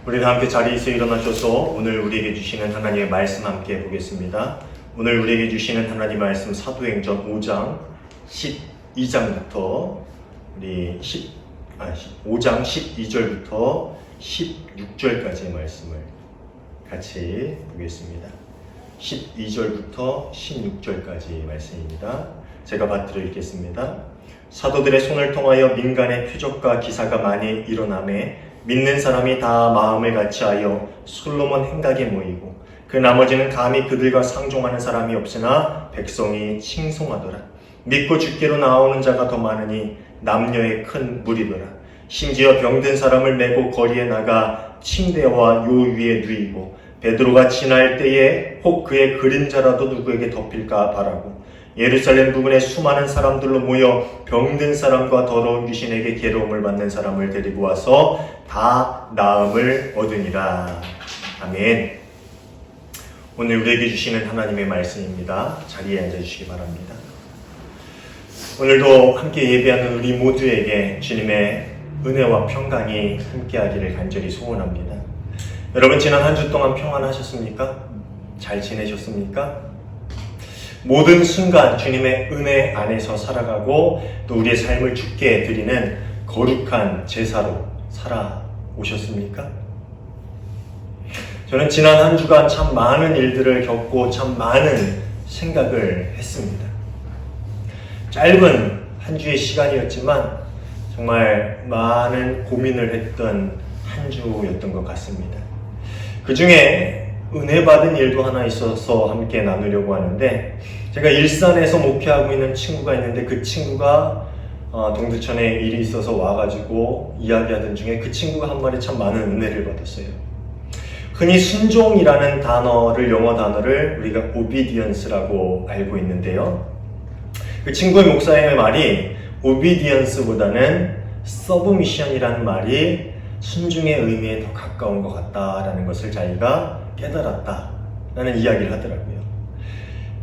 우리 다 함께 자리에서 일어나셔서 오늘 우리에게 주시는 하나님의 말씀 함께 보겠습니다. 오늘 우리에게 주시는 하나님의 말씀 사도행전 5장 12장부터 우리 5장 12절부터 16절까지의 말씀을 같이 보겠습니다. 12절부터 16절까지의 말씀입니다. 제가 받들어 읽겠습니다. 사도들의 손을 통하여 민간의 표적과 기사가 많이 일어나매 믿는 사람이 다 마음을 같이하여 솔로몬 행각에 모이고 그 나머지는 감히 그들과 상종하는 사람이 없으나 백성이 칭송하더라. 믿고 주께로 나오는 자가 더 많으니 남녀의 큰 무리더라. 심지어 병든 사람을 메고 거리에 나가 침대와 요 위에 누이고 베드로가 지날 때에 혹 그의 그림자라도 누구에게 덮일까 바라고 예루살렘 부근에 수많은 사람들로 모여 병든 사람과 더러운 귀신에게 괴로움을 받는 사람을 데리고 와서 다 나음을 얻으니라. 아멘. 오늘 우리에게 주시는 하나님의 말씀입니다. 자리에 앉아주시기 바랍니다. 오늘도 함께 예배하는 우리 모두에게 주님의 은혜와 평강이 함께하기를 간절히 소원합니다. 여러분 지난 한 주 동안 평안하셨습니까? 잘 지내셨습니까? 모든 순간 주님의 은혜 안에서 살아가고 또 우리의 삶을 주께 드리는 거룩한 제사로 살아오셨습니까? 저는 지난 한 주간 참 많은 일들을 겪고 참 많은 생각을 했습니다. 짧은 한 주의 시간이었지만 정말 많은 고민을 했던 한 주였던 것 같습니다. 그 중에 은혜 받은 일도 하나 있어서 함께 나누려고 하는데, 제가 일산에서 목회하고 있는 친구가 있는데 그 친구가 동두천에 일이 있어서 와가지고 이야기하던 중에 그 친구가 한 말에 참 많은 은혜를 받았어요. 흔히 순종이라는 단어를, 영어 단어를 우리가 obedience라고 알고 있는데요, 그 친구의 목사님의 말이 obedience보다는 submission이라는 말이 순종의 의미에 더 가까운 것 같다라는 것을 자기가 깨달았다라는 이야기를 하더라고요.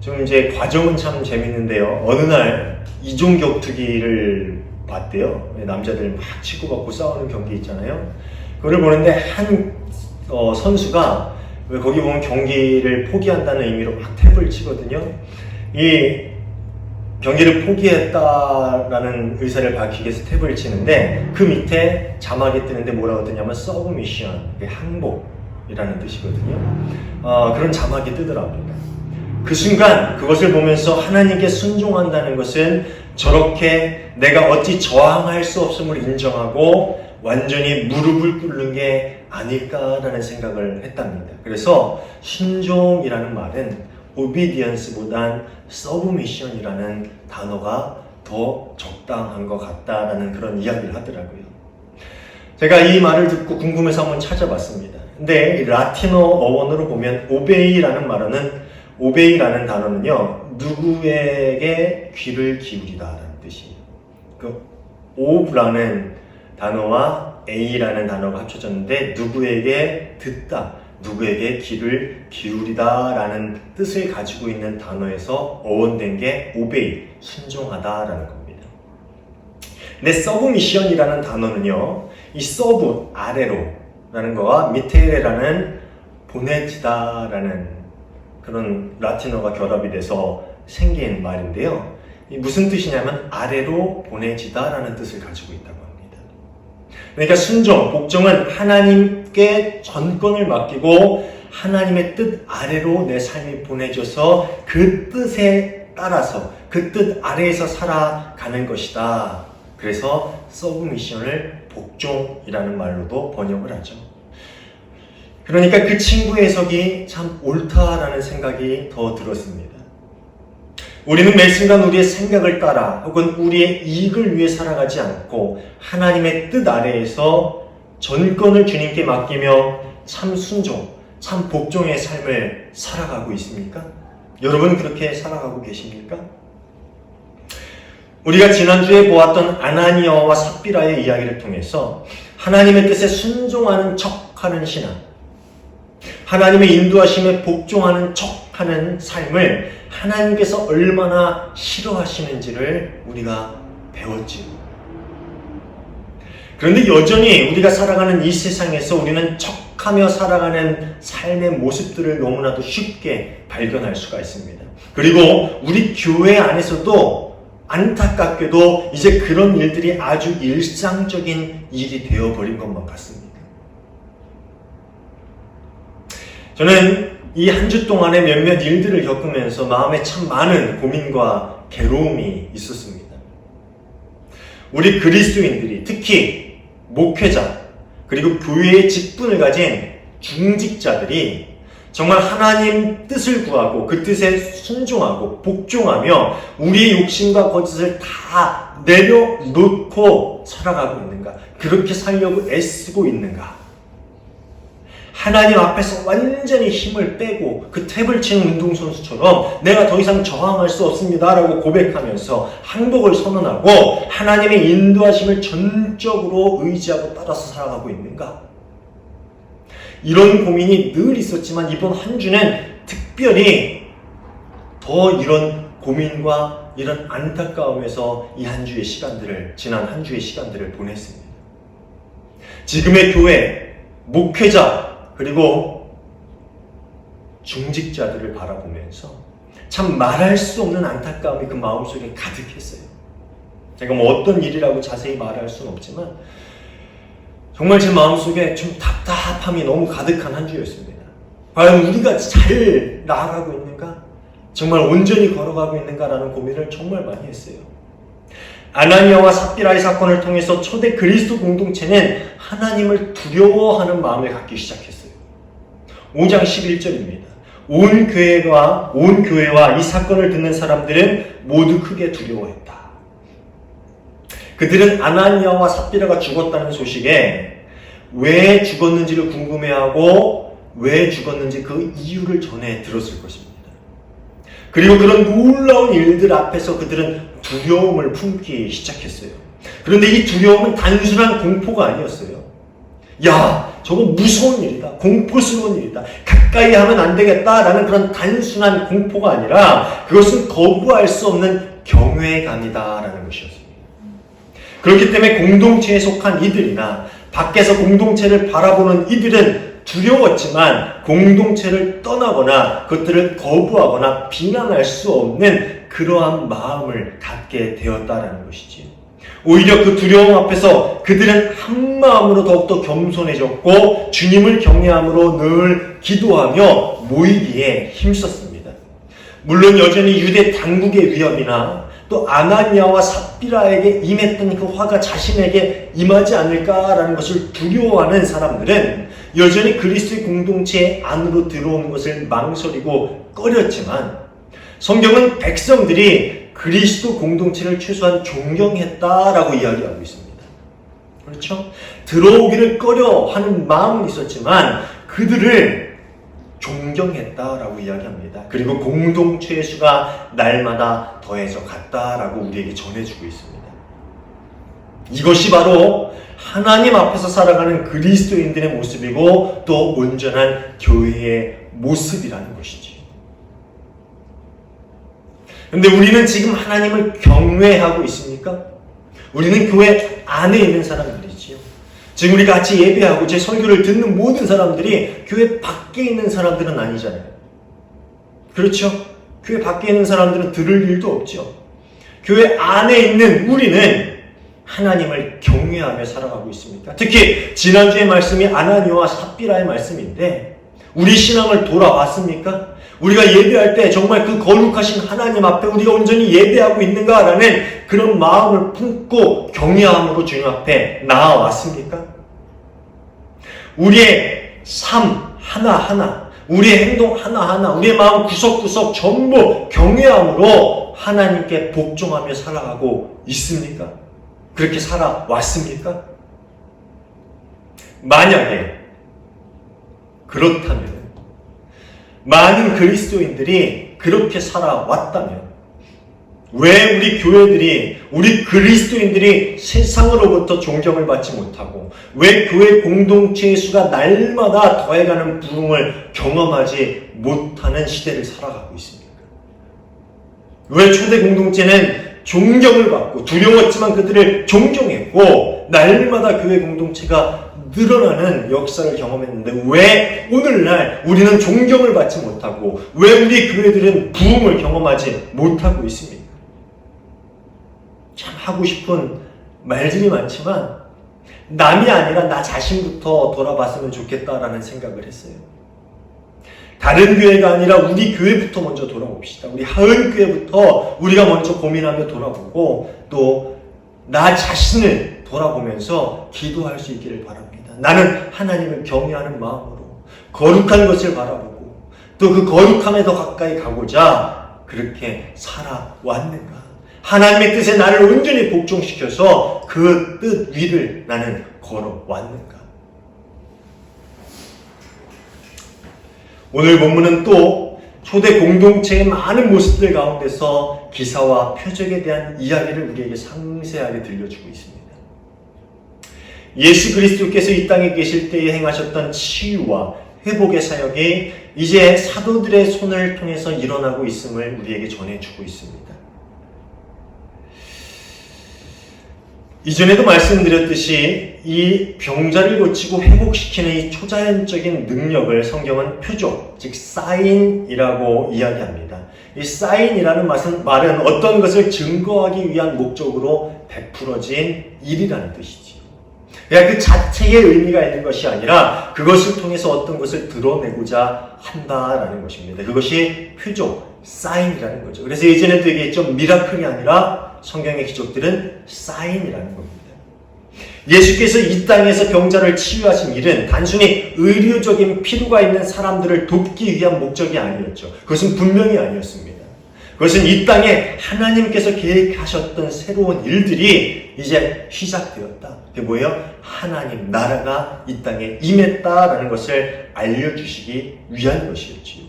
좀 이제 과정은 참 재밌는데요. 어느 날 이종 격투기를 봤대요. 남자들 막 치고받고 싸우는 경기 있잖아요. 그걸 보는데 한 선수가, 왜 거기 보면 경기를 포기한다는 의미로 막 탭을 치거든요. 이 경기를 포기했다라는 의사를 밝히기 위해서 탭을 치는데 그 밑에 자막이 뜨는데 뭐라고 뜨냐면 submission, 항복이라는 뜻이거든요. 그런 자막이 뜨더랍니다. 그 순간 그것을 보면서 하나님께 순종한다는 것은 저렇게 내가 어찌 저항할 수 없음을 인정하고 완전히 무릎을 꿇는 게 아닐까라는 생각을 했답니다. 그래서 순종이라는 말은 obedience보단 submission이라는 단어가 더 적당한 것 같다라는 그런 이야기를 하더라고요. 제가 이 말을 듣고 궁금해서 한번 찾아봤습니다. 근데 라틴어 어원으로 보면 obey라는 단어는요, 누구에게 귀를 기울이다라는 뜻이에요. 그 ob라는 단어와 a라는 단어가 합쳐졌는데 누구에게 듣다, 누구에게 귀를 기울이다라는 뜻을 가지고 있는 단어에서 어원된 게 obey, 순종하다라는 겁니다. 근데 submission이라는 단어는요, 이 sub, 아래로라는 거와 밑에라는 보내지다라는 그런 라틴어가 결합이 돼서 생긴 말인데요. 무슨 뜻이냐면 아래로 보내지다라는 뜻을 가지고 있다고 합니다. 그러니까 순종, 복종은 하나님께 전권을 맡기고 하나님의 뜻 아래로 내 삶이 보내져서 그 뜻에 따라서 그 뜻 아래에서 살아가는 것이다. 그래서 서브미션을 복종이라는 말로도 번역을 하죠. 그러니까 그 친구의 해석이 참 옳다라는 생각이 더 들었습니다. 우리는 매 순간 우리의 생각을 따라 혹은 우리의 이익을 위해 살아가지 않고 하나님의 뜻 아래에서 전권을 주님께 맡기며 참 순종, 참 복종의 삶을 살아가고 있습니까? 여러분 그렇게 살아가고 계십니까? 우리가 지난주에 보았던 아나니아와 삽비라의 이야기를 통해서 하나님의 뜻에 순종하는 척하는 신앙, 하나님의 인도하심에 복종하는 척하는 삶을 하나님께서 얼마나 싫어하시는지를 우리가 배웠지요. 그런데 여전히 우리가 살아가는 이 세상에서 우리는 척하며 살아가는 삶의 모습들을 너무나도 쉽게 발견할 수가 있습니다. 그리고 우리 교회 안에서도 안타깝게도 이제 그런 일들이 아주 일상적인 일이 되어버린 것만 같습니다. 저는 이 한 주 동안에 몇몇 일들을 겪으면서 마음에 참 많은 고민과 괴로움이 있었습니다. 우리 그리스도인들이 특히 목회자 그리고 교회의 직분을 가진 중직자들이 정말 하나님 뜻을 구하고 그 뜻에 순종하고 복종하며 우리의 욕심과 거짓을 다 내려놓고 살아가고 있는가? 그렇게 살려고 애쓰고 있는가? 하나님 앞에서 완전히 힘을 빼고 그 탭을 치는 운동선수처럼 내가 더 이상 저항할 수 없습니다 라고 고백하면서 항복을 선언하고 하나님의 인도하심을 전적으로 의지하고 따라서 살아가고 있는가? 이런 고민이 늘 있었지만 이번 한 주는 특별히 더 이런 고민과 이런 안타까움에서 이 한 주의 시간들을, 지난 한 주의 시간들을 보냈습니다. 지금의 교회, 목회자, 그리고 중직자들을 바라보면서 참 말할 수 없는 안타까움이 그 마음속에 가득했어요. 제가 뭐 어떤 일이라고 자세히 말할 수는 없지만 정말 제 마음속에 좀 답답함이 너무 가득한 한 주였습니다. 과연 우리가 잘 나아가고 있는가? 정말 온전히 걸어가고 있는가라는 고민을 정말 많이 했어요. 아나니아와 삽비라의 사건을 통해서 초대 그리스도 공동체는 하나님을 두려워하는 마음을 갖기 시작했어요. 5장 11절입니다. 온 교회와 이 사건을 듣는 사람들은 모두 크게 두려워했다. 그들은 아나니아와 삽비라가 죽었다는 소식에 왜 죽었는지를 궁금해하고 왜 죽었는지 그 이유를 전해 들었을 것입니다. 그리고 그런 놀라운 일들 앞에서 그들은 두려움을 품기 시작했어요. 그런데 이 두려움은 단순한 공포가 아니었어요. 야, 저거 무서운 일이다. 공포스러운 일이다. 가까이 하면 안 되겠다라는 그런 단순한 공포가 아니라 그것은 거부할 수 없는 경외감이다라는 것이었습니다. 그렇기 때문에 공동체에 속한 이들이나 밖에서 공동체를 바라보는 이들은 두려웠지만 공동체를 떠나거나 그것들을 거부하거나 비난할 수 없는 그러한 마음을 갖게 되었다라는 것이지요. 오히려 그 두려움 앞에서 그들은 한 마음으로 더욱더 겸손해졌고 주님을 경외함으로 늘 기도하며 모이기에 힘썼습니다. 물론 여전히 유대 당국의 위협이나 또 아나니아와 삽비라에게 임했던 그 화가 자신에게 임하지 않을까라는 것을 두려워하는 사람들은 여전히 그리스도의 공동체 안으로 들어오는 것을 망설이고 꺼렸지만 성경은 백성들이 그리스도 공동체를 최소한 존경했다라고 이야기하고 있습니다. 그렇죠? 들어오기를 꺼려하는 마음은 있었지만 그들을 존경했다라고 이야기합니다. 그리고 공동체의 수가 날마다 더해져 갔다라고 우리에게 전해주고 있습니다. 이것이 바로 하나님 앞에서 살아가는 그리스도인들의 모습이고 또 온전한 교회의 모습이라는 것이지. 그런데 우리는 지금 하나님을 경외하고 있습니까? 우리는 교회 안에 있는 사람들이지요. 지금 우리 같이 예배하고 제 설교를 듣는 모든 사람들이 교회 밖에 있는 사람들은 아니잖아요. 그렇죠? 교회 밖에 있는 사람들은 들을 일도 없죠. 교회 안에 있는 우리는 하나님을 경외하며 살아가고 있습니까? 특히 지난주의 말씀이 아나니아와 삽비라의 말씀인데 우리 신앙을 돌아봤습니까? 우리가 예배할 때 정말 그 거룩하신 하나님 앞에 우리가 온전히 예배하고 있는가라는 그런 마음을 품고 경외함으로 주님 앞에 나아왔습니까? 우리의 삶 하나하나, 우리의 행동 하나하나, 우리의 마음 구석구석 전부 경외함으로 하나님께 복종하며 살아가고 있습니까? 그렇게 살아왔습니까? 만약에 그렇다면 많은 그리스도인들이 그렇게 살아왔다면 왜 우리 교회들이, 우리 그리스도인들이 세상으로부터 존경을 받지 못하고 왜 교회 공동체의 수가 날마다 더해가는 부흥을 경험하지 못하는 시대를 살아가고 있습니까? 왜 초대 공동체는 존경을 받고 두려웠지만 그들을 존경했고 날마다 교회 공동체가 늘어나는 역사를 경험했는데 왜 오늘날 우리는 존경을 받지 못하고 왜 우리 교회들은 부흥을 경험하지 못하고 있습니까? 참 하고 싶은 말들이 많지만 남이 아니라 나 자신부터 돌아봤으면 좋겠다라는 생각을 했어요. 다른 교회가 아니라 우리 교회부터 먼저 돌아봅시다. 우리 하은교회부터 우리가 먼저 고민하며 돌아보고 또 나 자신을 돌아보면서 기도할 수 있기를 바랍니다. 나는 하나님을 경외하는 마음으로 거룩한 것을 바라보고 또 그 거룩함에 더 가까이 가고자 그렇게 살아왔는가? 하나님의 뜻에 나를 온전히 복종시켜서 그 뜻 위를 나는 걸어왔는가? 오늘 본문은 또 초대 공동체의 많은 모습들 가운데서 기사와 표적에 대한 이야기를 우리에게 상세하게 들려주고 있습니다. 예수 그리스도께서 이 땅에 계실 때에 행하셨던 치유와 회복의 사역이 이제 사도들의 손을 통해서 일어나고 있음을 우리에게 전해주고 있습니다. 이전에도 말씀드렸듯이 이 병자를 고치고 회복시키는 이 초자연적인 능력을 성경은 표적, 즉 사인이라고 이야기합니다. 이 사인이라는 말은 어떤 것을 증거하기 위한 목적으로 베풀어진 일이라는 뜻이지요. 그러니까 그 자체의 의미가 있는 것이 아니라 그것을 통해서 어떤 것을 드러내고자 한다라는 것입니다. 그것이 표적, 사인이라는 거죠. 그래서 예전에도 얘기했죠. 미라클이 아니라 성경의 기적들은 사인이라는 겁니다. 예수께서 이 땅에서 병자를 치유하신 일은 단순히 의료적인 필요가 있는 사람들을 돕기 위한 목적이 아니었죠. 그것은 분명히 아니었습니다. 그것은 이 땅에 하나님께서 계획하셨던 새로운 일들이 이제 시작되었다. 그게 뭐예요? 하나님 나라가 이 땅에 임했다라는 것을 알려주시기 위한 것이었지요.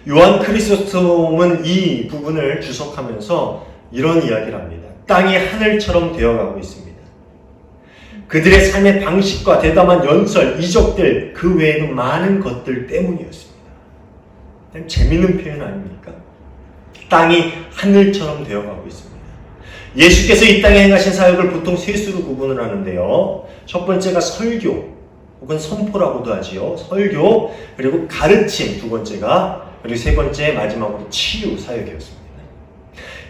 요한 크리소스톰은 이 부분을 주석하면서 이런 이야기를 합니다. 땅이 하늘처럼 되어가고 있습니다. 그들의 삶의 방식과 대담한 연설, 이적들, 그 외에도 많은 것들 때문이었습니다. 재밌는 표현 아닙니까? 땅이 하늘처럼 되어가고 있습니다. 예수께서 이 땅에 행하신 사역을 보통 세 수로 구분을 하는데요. 첫 번째가 설교, 혹은 선포라고도 하지요. 설교, 그리고 가르침 두 번째가, 그리고 세 번째 마지막으로 치유 사역이었습니다.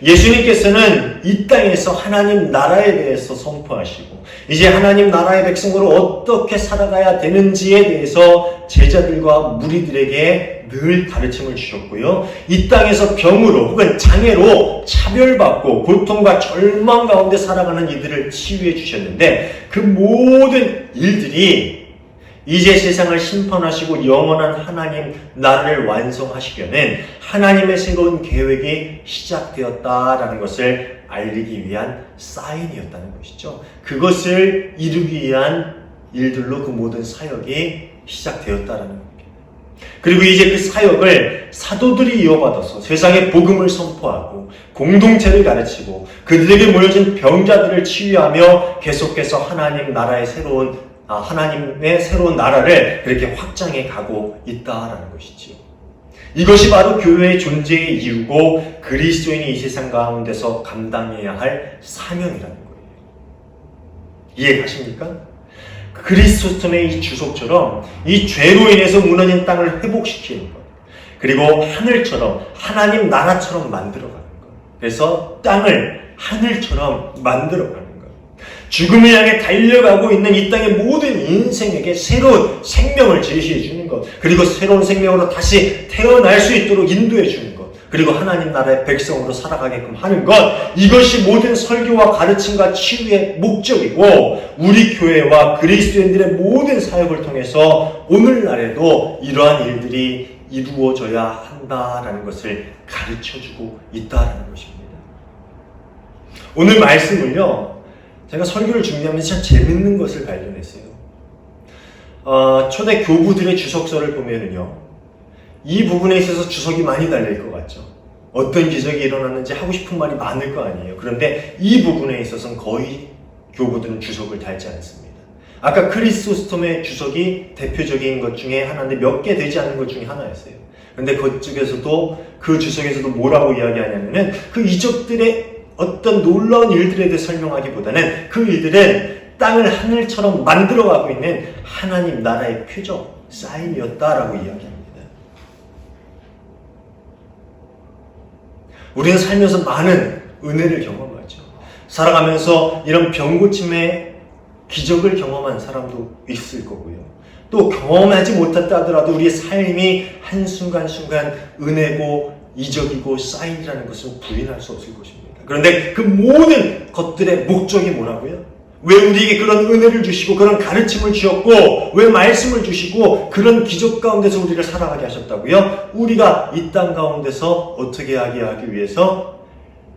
예수님께서는 이 땅에서 하나님 나라에 대해서 선포하시고 이제 하나님 나라의 백성으로 어떻게 살아가야 되는지에 대해서 제자들과 무리들에게 늘 가르침을 주셨고요. 이 땅에서 병으로 혹은 장애로 차별받고 고통과 절망 가운데 살아가는 이들을 치유해 주셨는데 그 모든 일들이 이제 세상을 심판하시고 영원한 하나님 나라를 완성하시려는 하나님의 새로운 계획이 시작되었다라는 것을 알리기 위한 사인이었다는 것이죠. 그것을 이루기 위한 일들로 그 모든 사역이 시작되었다라는 겁니다. 그리고 이제 그 사역을 사도들이 이어받아서 세상에 복음을 선포하고 공동체를 가르치고 그들에게 모여진 병자들을 치유하며 계속해서 하나님의 새로운 나라를 그렇게 확장해 가고 있다라는 것이지요. 이것이 바로 교회의 존재의 이유고 그리스도인이 이 세상 가운데서 감당해야 할 사명이라는 거예요. 이해가십니까? 그리스도의 이 주석처럼 이 죄로 인해서 무너진 땅을 회복시키는 것, 그리고 하늘처럼 하나님 나라처럼 만들어가는 것, 그래서 땅을 하늘처럼 만들어가는 것, 죽음을 향해 달려가고 있는 이 땅의 모든 인생에게 새로운 생명을 제시해 주는 것, 그리고 새로운 생명으로 다시 태어날 수 있도록 인도해 주는 것, 그리고 하나님 나라의 백성으로 살아가게끔 하는 것, 이것이 모든 설교와 가르침과 치유의 목적이고 우리 교회와 그리스도인들의 모든 사역을 통해서 오늘날에도 이러한 일들이 이루어져야 한다라는 것을 가르쳐주고 있다라는 것입니다. 오늘 말씀을요, 제가 설교를 준비하면서 참 재밌는 것을 발견했어요. 초대 교부들의 주석서를 보면은요, 이 부분에 있어서 주석이 많이 달릴 것 같죠. 어떤 기적이 일어났는지 하고 싶은 말이 많을 거 아니에요. 그런데 이 부분에 있어서는 거의 교부들은 주석을 달지 않습니다. 아까 크리소스톰의 주석이 대표적인 것 중에 하나인데 몇 개 되지 않는 것 중에 하나였어요. 그런데 그 주석에서도 뭐라고 이야기하냐면은 그 이적들의 어떤 놀라운 일들에 대해 설명하기보다는 그 일들은 땅을 하늘처럼 만들어가고 있는 하나님 나라의 표적, 사인이었다라고 이야기합니다. 우리는 살면서 많은 은혜를 경험하죠. 살아가면서 이런 병고침의 기적을 경험한 사람도 있을 거고요. 또 경험하지 못했다 하더라도 우리의 삶이 한순간순간 은혜고 이적이고 사인이라는 것은 부인할 수 없을 것입니다. 그런데 그 모든 것들의 목적이 뭐라고요? 왜 우리에게 그런 은혜를 주시고 그런 가르침을 주셨고 왜 말씀을 주시고 그런 기적 가운데서 우리를 살아가게 하셨다고요? 우리가 이 땅 가운데서 어떻게 하기 위해서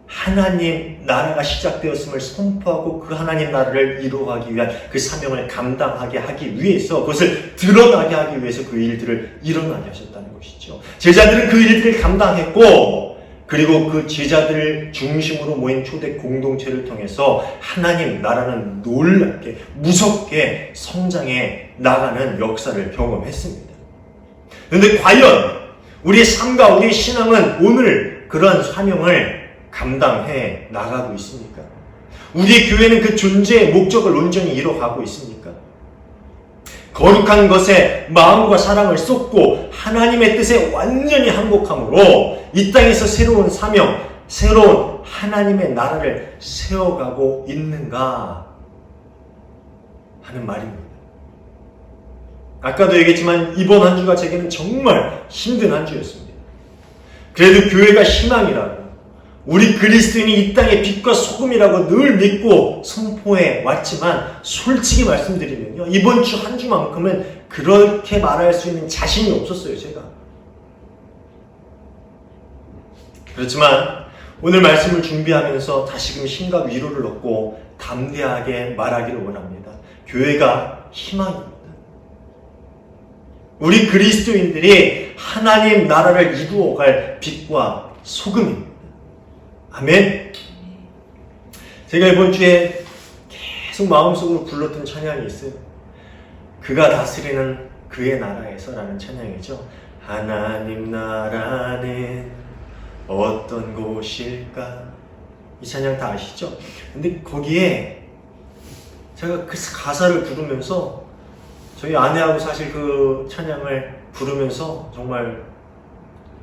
하나님 나라가 시작되었음을 선포하고 그 하나님 나라를 이루어가기 위한 그 사명을 감당하게 하기 위해서 그것을 드러나게 하기 위해서 그 일들을 일어나게 하셨다는 것이죠. 제자들은 그 일들을 감당했고 그리고 그 제자들 중심으로 모인 초대 공동체를 통해서 하나님 나라는 놀랍게 무섭게 성장해 나가는 역사를 경험했습니다. 그런데 과연 우리의 삶과 우리의 신앙은 오늘 그런 사명을 감당해 나가고 있습니까? 우리의 교회는 그 존재의 목적을 온전히 이뤄가고 있습니까? 거룩한 것에 마음과 사랑을 쏟고 하나님의 뜻에 완전히 항복함으로 이 땅에서 새로운 사명, 새로운 하나님의 나라를 세워가고 있는가 하는 말입니다. 아까도 얘기했지만 이번 한 주가 제게는 정말 힘든 한 주였습니다. 그래도 교회가 희망이라고 우리 그리스도인이 이 땅의 빛과 소금이라고 늘 믿고 선포해 왔지만 솔직히 말씀드리면요. 이번 주 한 주만큼은 그렇게 말할 수 있는 자신이 없었어요. 제가. 그렇지만 오늘 말씀을 준비하면서 다시금 힘과 위로를 얻고 담대하게 말하기를 원합니다. 교회가 희망입니다. 우리 그리스도인들이 하나님 나라를 이루어갈 빛과 소금입니다. 아멘. 제가 이번 주에 계속 마음속으로 불렀던 찬양이 있어요. 그가 다스리는 그의 나라에서라는 찬양이죠. 하나님 나라는 어떤 곳일까? 이 찬양 다 아시죠? 근데 거기에 제가 그 가사를 부르면서 저희 아내하고 사실 그 찬양을 부르면서 정말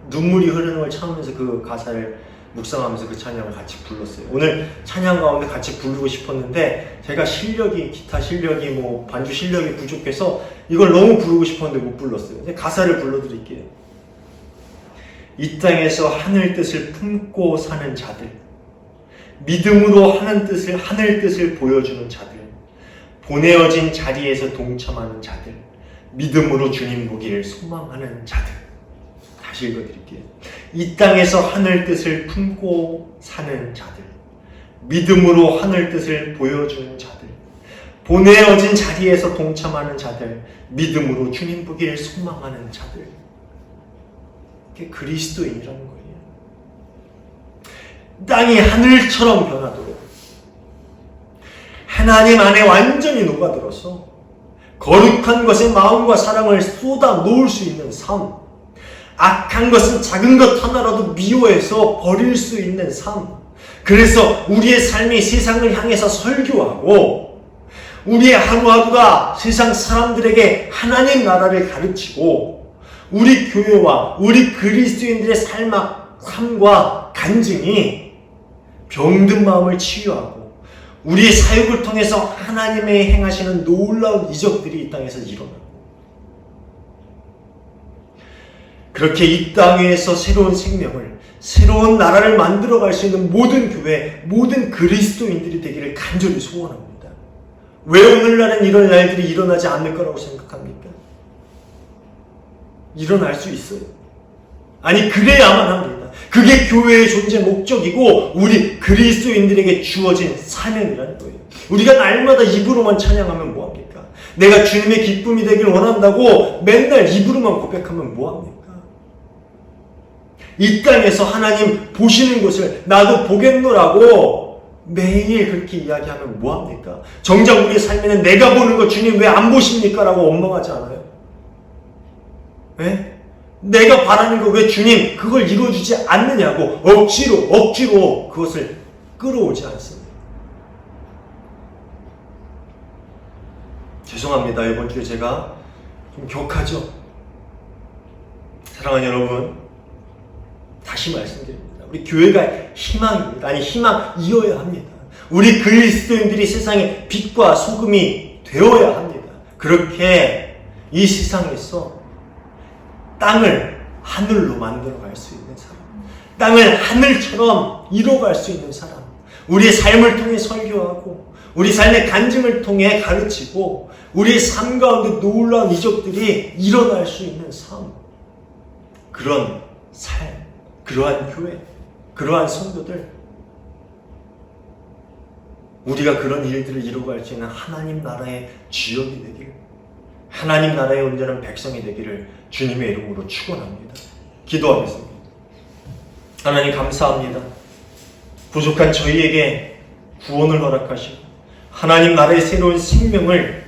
눈물이 흐르는 걸 참으면서 그 가사를 묵상하면서 그 찬양을 같이 불렀어요. 오늘 찬양 가운데 같이 부르고 싶었는데 제가 기타 실력이 반주 실력이 부족해서 이걸 너무 부르고 싶었는데 못 불렀어요. 가사를 불러드릴게요. 이 땅에서 하늘 뜻을 품고 사는 자들, 믿음으로 하늘 뜻을 보여주는 자들, 보내어진 자리에서 동참하는 자들, 믿음으로 주님 보기를 소망하는 자들. 다시 읽어드릴게요. 이 땅에서 하늘 뜻을 품고 사는 자들, 믿음으로 하늘 뜻을 보여주는 자들, 보내어진 자리에서 동참하는 자들, 믿음으로 주님 보기를 소망하는 자들. 이게 그리스도인이라는 거예요. 땅이 하늘처럼 변하도록 하나님 안에 완전히 녹아들어서 거룩한 것에 마음과 사랑을 쏟아 놓을 수 있는 삶, 악한 것은 작은 것 하나라도 미워해서 버릴 수 있는 삶. 그래서 우리의 삶이 세상을 향해서 설교하고 우리의 하루하루가 세상 사람들에게 하나님 나라를 가르치고 우리 교회와 우리 그리스도인들의 삶과 간증이 병든 마음을 치유하고 우리의 사역을 통해서 하나님의 행하시는 놀라운 이적들이 이 땅에서 일어나고 그렇게 이 땅에서 새로운 생명을, 새로운 나라를 만들어갈 수 있는 모든 교회, 모든 그리스도인들이 되기를 간절히 소원합니다. 왜 오늘날은 이런 날들이 일어나지 않을 거라고 생각합니까? 일어날 수 있어요. 아니, 그래야만 합니다. 그게 교회의 존재 목적이고 우리 그리스도인들에게 주어진 사명이라는 거예요. 우리가 날마다 입으로만 찬양하면 뭐합니까? 내가 주님의 기쁨이 되길 원한다고 맨날 입으로만 고백하면 뭐합니까? 이 땅에서 하나님 보시는 것을 나도 보겠노라고 매일 그렇게 이야기하면 뭐합니까? 정작 우리의 삶에는 내가 보는 거 주님 왜 안 보십니까? 라고 원망하지 않아요? 네? 내가 바라는 거 왜 주님 그걸 이루어주지 않느냐고 억지로 그것을 끌어오지 않습니다. 죄송합니다. 이번 주에 제가 좀 격하죠. 사랑하는 여러분, 다시 말씀드립니다. 우리 교회가 희망입니다. 아니, 희망이어야 합니다. 우리 그리스도인들이 세상의 빛과 소금이 되어야 합니다. 그렇게 이 세상에서 땅을 하늘로 만들어갈 수 있는 사람, 땅을 하늘처럼 이뤄갈 수 있는 사람, 우리의 삶을 통해 설교하고 우리 삶의 간증을 통해 가르치고 우리의 삶 가운데 놀라운 이적들이 일어날 수 있는 삶, 그런 삶, 그러한 교회, 그러한 성도들, 우리가 그런 일들을 이루어갈 수 있는 하나님 나라의 주역이 되길, 하나님 나라의 온전한 백성이 되기를 주님의 이름으로 축원합니다. 기도하겠습니다. 하나님 감사합니다. 부족한 저희에게 구원을 허락하시고 하나님 나라의 새로운 생명을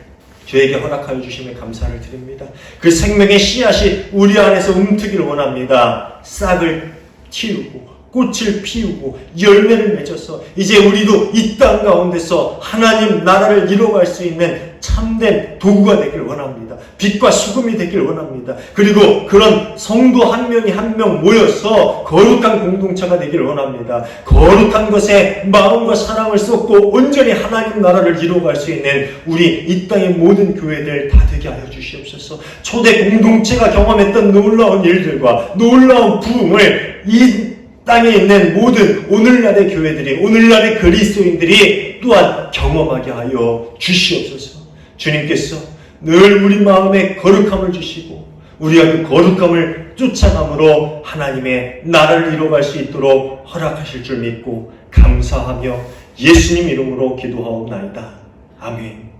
저에게 허락하여 주심에 감사를 드립니다. 그 생명의 씨앗이 우리 안에서 움트기를 원합니다. 싹을 틔우고 꽃을 피우고 열매를 맺어서 이제 우리도 이 땅 가운데서 하나님 나라를 이뤄갈 수 있는 참된 도구가 되길 원합니다. 빛과 수금이 되길 원합니다. 그리고 그런 성도 한 명이 한 명 모여서 거룩한 공동체가 되길 원합니다. 거룩한 것에 마음과 사랑을 쏟고 온전히 하나님 나라를 이루어갈 수 있는 우리 이 땅의 모든 교회들 다 되게 하여 주시옵소서. 초대 공동체가 경험했던 놀라운 일들과 놀라운 부흥을 이 땅에 있는 모든 오늘날의 교회들이, 오늘날의 그리스도인들이 또한 경험하게 하여 주시옵소서. 주님께서 늘 우리 마음에 거룩함을 주시고 우리가 그 거룩함을 쫓아감으로 하나님의 나라를 이뤄갈 수 있도록 허락하실 줄 믿고 감사하며 예수님 이름으로 기도하옵나이다. 아멘.